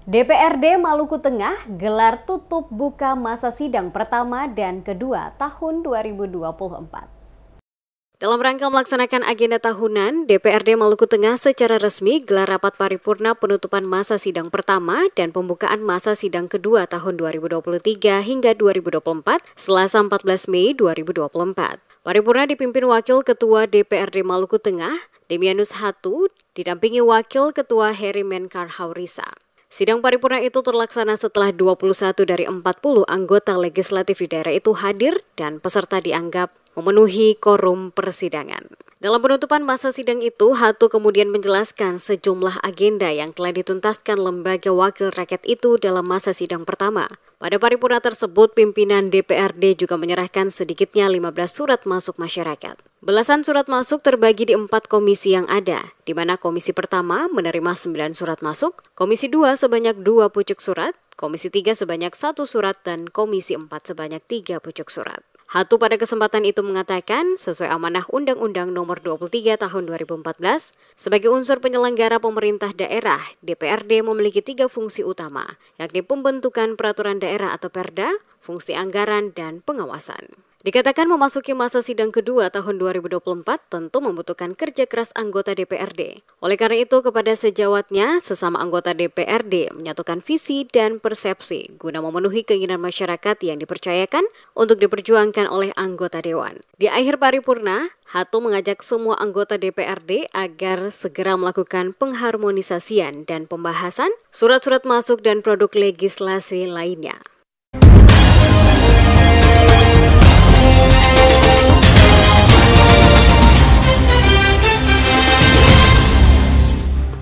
DPRD Maluku Tengah gelar tutup buka masa sidang pertama dan kedua tahun 2024. Dalam rangka melaksanakan agenda tahunan, DPRD Maluku Tengah secara resmi gelar rapat paripurna penutupan masa sidang pertama dan pembukaan masa sidang kedua tahun 2023 hingga 2024 Selasa 14 Mei 2024. Paripurna dipimpin Wakil Ketua DPRD Maluku Tengah, Demianus Hatu, didampingi Wakil Ketua Heri Menkarhaurisa. Sidang paripurna itu terlaksana setelah 21 dari 40 anggota legislatif di daerah itu hadir dan peserta dianggap memenuhi quorum persidangan. Dalam penutupan masa sidang itu, Hatu kemudian menjelaskan sejumlah agenda yang telah dituntaskan lembaga wakil rakyat itu dalam masa sidang pertama. Pada paripurna tersebut, pimpinan DPRD juga menyerahkan sedikitnya 15 surat masuk masyarakat. Belasan surat masuk terbagi di 4 komisi yang ada, di mana komisi pertama menerima 9 surat masuk, komisi 2 sebanyak 2 pucuk surat, komisi 3 sebanyak 1 surat, dan komisi 4 sebanyak 3 pucuk surat. Hatu pada kesempatan itu mengatakan, sesuai amanah Undang-Undang Nomor 23 Tahun 2014, sebagai unsur penyelenggara pemerintah daerah, DPRD memiliki 3 fungsi utama, yakni pembentukan peraturan daerah atau Perda, fungsi anggaran, dan pengawasan. Dikatakan memasuki masa sidang kedua tahun 2024 tentu membutuhkan kerja keras anggota DPRD. Oleh karena itu, kepada sejawatnya, sesama anggota DPRD menyatukan visi dan persepsi guna memenuhi keinginan masyarakat yang dipercayakan untuk diperjuangkan oleh anggota Dewan. Di akhir paripurna, Hatu mengajak semua anggota DPRD agar segera melakukan pengharmonisasian dan pembahasan surat-surat masuk dan produk legislasi lainnya.